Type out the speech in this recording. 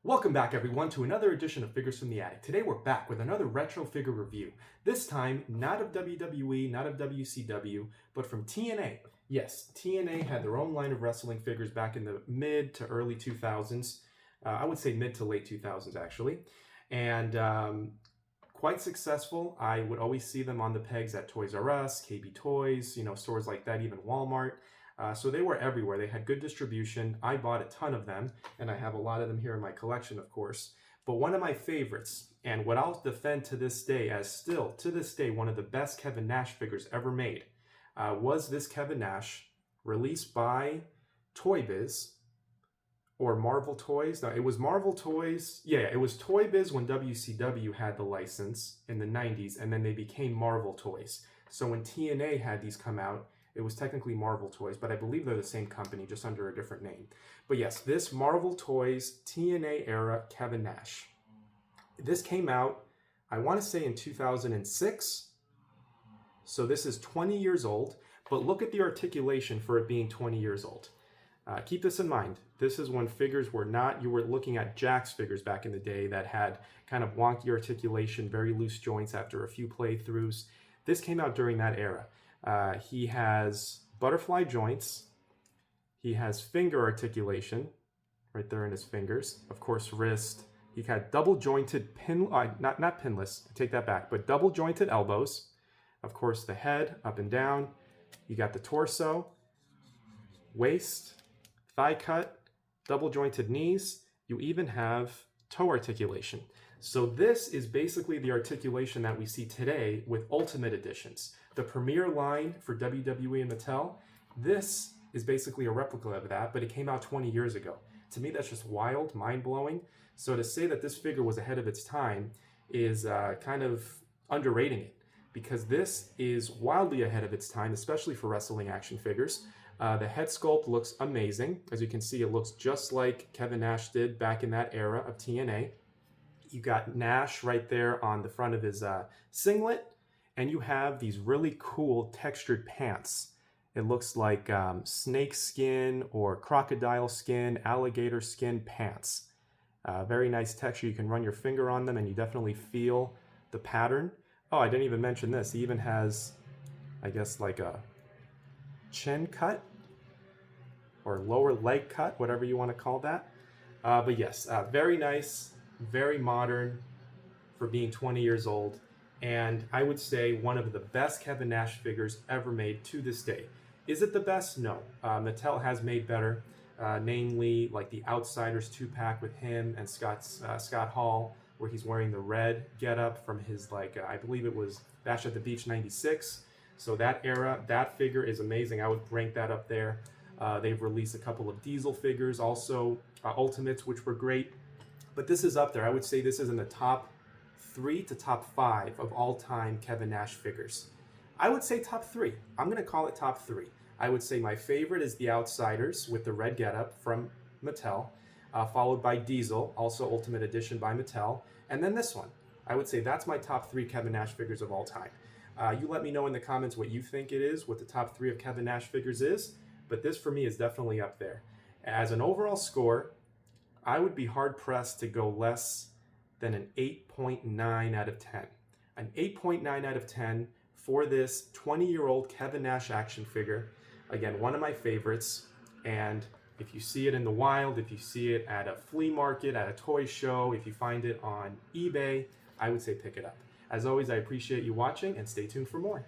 Welcome back everyone to another edition of Figures from the Attic. Today we're back with another retro figure review. This time not of WWE, not of WCW, but from TNA. Yes, TNA had their own line of wrestling figures back in the mid to early 2000s. I would say mid to late 2000s actually. And quite successful. I would always see them on the pegs at Toys R Us, KB Toys, stores like that, even Walmart. So they were everywhere. They had good distribution. I bought a ton of them, and I have a lot of them here in my collection, of course. But one of my favorites, and what I'll defend to this day as still, to this day, one of the best Kevin Nash figures ever made, was this Kevin Nash, released by Toy Biz, or Marvel Toys. No, it was Marvel Toys. Yeah, it was Toy Biz when WCW had the license in the 90s, and then they became Marvel Toys. So when TNA had these come out, it was technically Marvel Toys, but I believe they're the same company, just under a different name. But yes, this Marvel Toys TNA era Kevin Nash. This came out, I want to say in 2006. So this is 20 years old, but look at the articulation for it being 20 years old. Keep this in mind. This is when figures were not, you were looking at Jakks figures back in the day that had kind of wonky articulation, very loose joints after a few playthroughs. This came out during that era. He has butterfly joints. He has finger articulation right there in his fingers. Of course, wrist. He had double jointed not pinless, take that back, but double jointed elbows. Of course, the head up and down. You got the torso, waist, thigh cut, double jointed knees. You even have toe articulation. So this is basically the articulation that we see today with Ultimate Editions. The premier line for WWE and Mattel, this is basically a replica of that, but it came out 20 years ago. To me, that's just wild, mind-blowing. So to say that this figure was ahead of its time is kind of underrating it, because this is wildly ahead of its time, especially for wrestling action figures. The head sculpt looks amazing. As you can see, it looks just like Kevin Nash did back in that era of TNA. You got Nash right there on the front of his singlet, and you have these really cool textured pants. It looks like snake skin or crocodile skin, alligator skin pants. Very nice texture. You can run your finger on them and you definitely feel the pattern. Oh, I didn't even mention this. He even has, I guess, like a chin cut or lower leg cut, whatever you want to call that. But yes, very nice, very modern for being 20 years old. And I would say one of the best Kevin Nash figures ever made to this day. Is it the best? No. Mattel has made better, namely like the Outsiders 2-pack with him and Scott Hall, where he's wearing the red getup from his, I believe it was Bash at the Beach 96. So that era, that figure is amazing. I would rank that up there. They've released a couple of Diesel figures, also Ultimates, which were great. But this is up there. I would say this is in the top 3 to top 5 of all-time Kevin Nash figures. I would say top 3. I'm going to call it top 3. I would say my favorite is the Outsiders with the red getup from Mattel, followed by Diesel, also Ultimate Edition by Mattel, and then this one. I would say that's my top 3 Kevin Nash figures of all time. You let me know in the comments what you think it is, what the top 3 of Kevin Nash figures is, but this for me is definitely up there. As an overall score, I would be hard-pressed to go less than an 8.9 out of 10. An 8.9 out of 10 for this 20-year-old Kevin Nash action figure. Again, one of my favorites, and if you see it in the wild, if you see it at a flea market, at a toy show, if you find it on eBay, I would say pick it up. As always, I appreciate you watching, and stay tuned for more.